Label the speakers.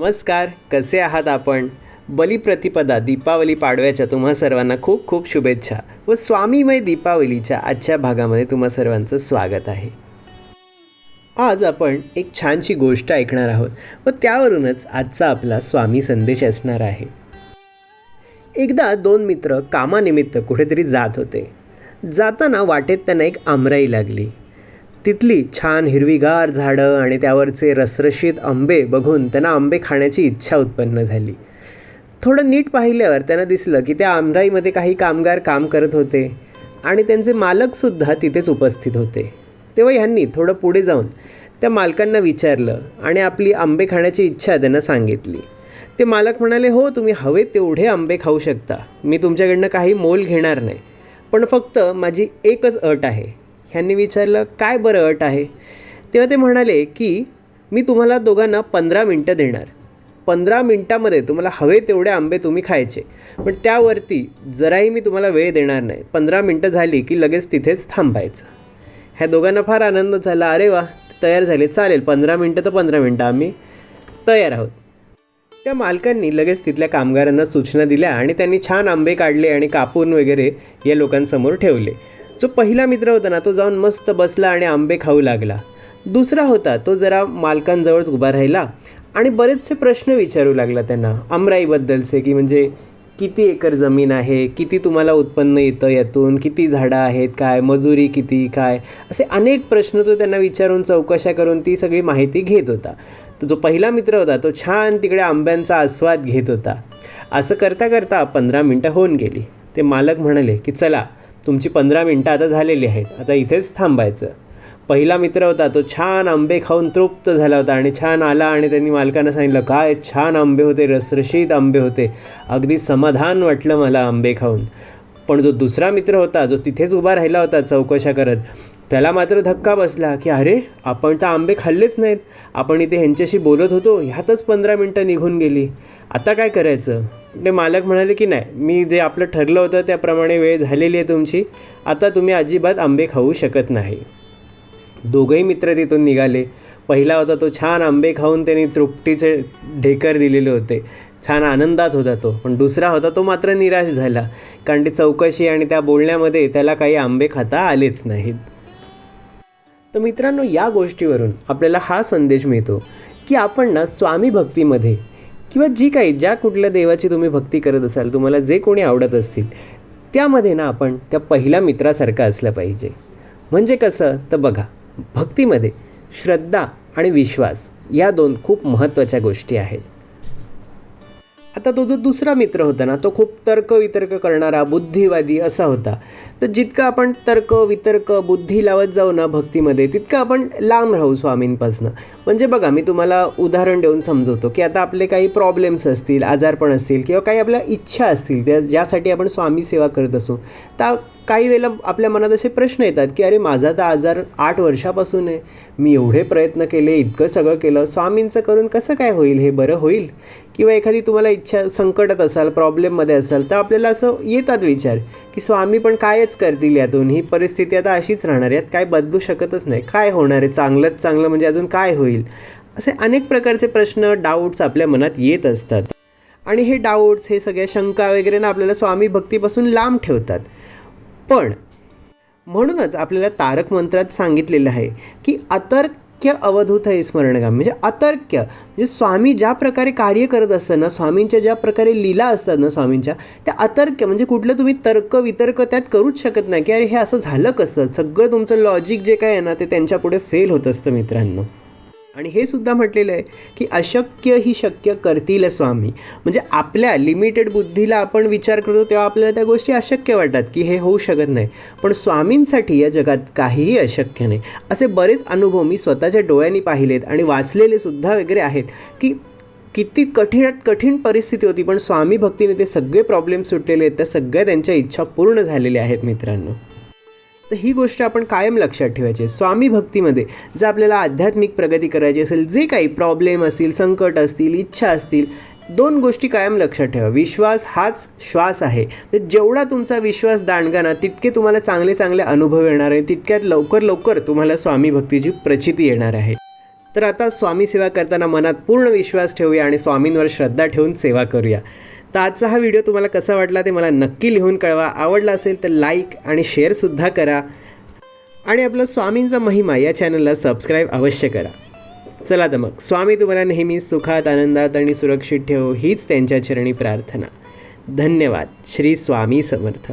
Speaker 1: नमस्कार, कसे आहात आपण? बलिप्रतिपदा दीपावली पाडव्याच्या तुम्हा सर्वांना खूप खूप शुभेच्छा व स्वामीमय दीपावलीच्या आजच्या भागामध्ये तुम्हा सर्वांचं स्वागत आहे. आज आपण एक छानशी गोष्ट ऐकणार आहोत व त्यावरूनच आजचा आपला स्वामी संदेश असणार आहे. एकदा दोन मित्र कामानिमित्त कुठेतरी जात होते. जाताना वाटेत त्यांना एक आमराई लागली. तिथली छान हिरवीगार झाडं आणि त्यावरचे रसरशीत आंबे बघून त्यांना आंबे खाण्याची इच्छा उत्पन्न झाली. थोडं नीट पाहिल्यावर त्यांना दिसलं की त्या आमराईमध्ये काही कामगार काम करत होते आणि त्यांचे मालकसुद्धा तिथेच उपस्थित होते. तेव्हा ह्यांनी थोडं पुढे जाऊन त्या मालकांना विचारलं आणि आपली आंबे खाण्याची इच्छा त्यांना सांगितली. ते मालक म्हणाले, हो, तुम्ही हवे तेवढे आंबे खाऊ शकता, मी तुमच्याकडनं काही मोल घेणार नाही, पण फक्त माझी एकच अट आहे. ह्यांनी विचारलं, काय बरं अट आहे? तेव्हा ते म्हणाले की मी तुम्हाला दोघांना 15 मिनटं देणार. 15 मिनटामध्ये तुम्हाला हवे तेवढे आंबे तुम्ही खायचे, पण त्यावरती जराही मी तुम्हाला वेळ देणार नाही. 15 मिनटं झाली की लगेच तिथेच थांबायचं. ह्या दोघांना फार आनंद झाला. अरे वा, तयार झाले, चालेल, 15 मिनटं तर 15 मिनटं आम्ही तयार आहोत. त्या मालकांनी लगेच तिथल्या कामगारांना सूचना दिल्या आणि त्यांनी छान आंबे काढले आणि कापून वगैरे या लोकांसमोर ठेवले. जो पहिला मित्र होता ना, तो जाऊन मस्त बसला आणि आंबे खाऊ लागला. दुसरा होता तो जरा मालकांजवळच उभा राहिला आणि बरेचसे प्रश्न विचारू लागला त्यांना आमराईबद्दलचे, की म्हणजे किती एकर जमीन आहे, किती तुम्हाला उत्पन्न येतं यातून, किती झाडं आहेत, काय मजुरी किती, काय, असे अनेक प्रश्न तो त्यांना विचारून चौकशा करून ती सगळी माहिती घेत होता. तर जो पहिला मित्र होता तो छान तिकडे आंब्यांचा आस्वाद घेत होता. असं करता करता 15 मिनटं होऊन गेली. ते मालक म्हणाले की चला, तुमची 15 मिनटं आता झालेली आहेत, आता इथेच थांबायचं. पहिला मित्र होता तो छान आंबे खाऊन तृप्त झाला होता आणि छान आला आणि त्यांनी मालकांना सांगितलं, काय छान आंबे होते, रसरशीत आंबे होते, अगदी समाधान वाटलं मला आंबे खाऊन. पण जो दुसरा मित्र होता, जो तिथेच उभा राहिला होता चौकशा करत, त्याला मात्र धक्का बसला की अरे, आपण तर आंबे खाल्लेच नाहीत, आपण इथे ह्यांच्याशी बोलत होतो, ह्यातच 15 मिनटं निघून गेली, आता काय करायचं? ते मालक म्हणाले की नाही, मी जे आपलं ठरलं होतं त्याप्रमाणे वेळ झालेली आहे तुमची, आता तुम्ही अजिबात आंबे खाऊ शकत नाही. दोघंही मित्र तिथून निघाले. पहिला होता तो छान आंबे खाऊन त्यांनी तृप्तीचे ढेकर दिलेले होते, छान आनंदात होता तो. पण दुसरा होता तो मात्र निराश झाला, कारण ती चौकशी आणि त्या बोलण्यामध्ये त्याला काही आंबे खाता आलेच नाहीत. तर मित्रांनो, या गोष्टीवरून आपल्याला हा संदेश मिळतो की आपण ना स्वामी भक्तीमध्ये किंवा ज्या कुठल्या देवाची तुम्ही भक्ती करत असाल, तुम्हाला जे कोणी आवडत असतील, त्यामध्ये ना आपण त्या पहिल्या मित्रासारखं असलं पाहिजे. म्हणजे कसं तर बघा, भक्तीमध्ये श्रद्धा आणि विश्वास या दोन खूप महत्त्वाच्या गोष्टी आहेत. आता तो जो दुसरा मित्र होता ना, तो खूप तर्कवितर्क करणारा, बुद्धिवादी असा होता. तर जितकं आपण तर्क वितर्क बुद्धी लावत जाऊ ना भक्तीमध्ये, तितकं आपण लांब राहू स्वामींपासनं. म्हणजे बघा, मी तुम्हाला उदाहरण देऊन समजवतो की आता आपले काही प्रॉब्लेम्स असतील, आजारपण असतील किंवा काही आपल्या इच्छा असतील, त्या ज्यासाठी आपण स्वामी सेवा करत असू, तर काही वेळेला आपल्या मनात असे प्रश्न येतात की अरे, माझा तर आजार 8 वर्षापासून आहे, मी एवढे प्रयत्न केले, इतकं सगळं केलं, स्वामींचं करून कसं काय होईल, हे बरं होईल? किंवा एखादी तुम्हाला इच्छा, संकटात असाल, प्रॉब्लेममध्ये असाल, तर आपल्याला असं येतात विचार की स्वामी पण कायच करतील यातून, ही परिस्थिती आता अशीच राहणार, यात काय बदलू शकतच नाही, काय होणार आहे, चांगलंच चांगलं म्हणजे अजून काय होईल? असे अनेक प्रकारचे प्रश्न, डाऊट्स आपल्या मनात येत असतात. आणि हे डाऊट्स, हे सगळ्या शंका वगैरे ना आपल्याला स्वामी भक्तीपासून लांब ठेवतात. पण म्हणूनच आपल्याला तारक मंत्रात सांगितलेलं आहे की अतर्क्य अवधूत हे स्मरणगाम, म्हणजे अतर्क्य म्हणजे स्वामी ज्या प्रकारे कार्य करत असताना, स्वामींच्या ज्या प्रकारे लीला असतात ना स्वामींच्या, त्या अतर्क्य म्हणजे कुठलं तुम्ही तर्क वितर्क त्यात करूच शकत नाही की अरे हे असं झालं कसं. सगळं तुमचं लॉजिक जे काय आहे ना, ते त्यांच्यापुढे फेल होत असतं मित्रांनो. आणि हे सुद्धा म्हटलेलं आहे की अशक्य ही शक्य करतील स्वामी. म्हणजे आपल्या लिमिटेड बुद्धीला आपण विचार करतो तेव्हा आपल्याला त्या गोष्टी अशक्य वाटतात की हे होऊ शकत नाही, पण स्वामींसाठी या जगात काहीही अशक्य नाही. असे बरेच अनुभव मी स्वतःच्या डोळ्यांनी पाहिलेत आणि वाचलेले सुद्धा वगैरे आहेत की किती कठीण परिस्थिती होती, पण स्वामी भक्तीने ते सगळे प्रॉब्लेम सुटलेले आहेत, त्या सगळ्या त्यांच्या इच्छा पूर्ण झालेल्या आहेत मित्रांनो. तर ही गोष्ट आपण कायम लक्षात ठेवायची आहे. स्वामी भक्तीमध्ये जर आपल्याला आध्यात्मिक प्रगती करायची असेल, जे काही प्रॉब्लेम असतील, संकट असतील, इच्छा असतील, 2 गोष्टी कायम लक्षात ठेवा. विश्वास हाच श्वास आहे. तर जेवढा तुमचा विश्वास दांडगा ना, तितके तुम्हाला चांगले चांगले अनुभव येणार आहे, तितक्यात लवकर तुम्हाला स्वामी भक्तीची प्रचिती येणार आहे. तर आता स्वामी सेवा करताना मनात पूर्ण विश्वास ठेवूया आणि स्वामींवर श्रद्धा ठेवून सेवा करूया. तर आजचा हा व्हिडिओ तुम्हाला कसा वाटला ते मला नक्की लिहून कळवा. आवडला असेल तर लाईक आणि शेअरसुद्धा करा आणि आपलं स्वामींचा महिमा या चॅनलला सबस्क्राईब अवश्य करा. चला तर मग स्वामी तुम्हाला नेहमी सुखात, आनंदात आणि सुरक्षित ठेवो हीच त्यांच्या चरणी प्रार्थना. धन्यवाद. श्री स्वामी समर्थ.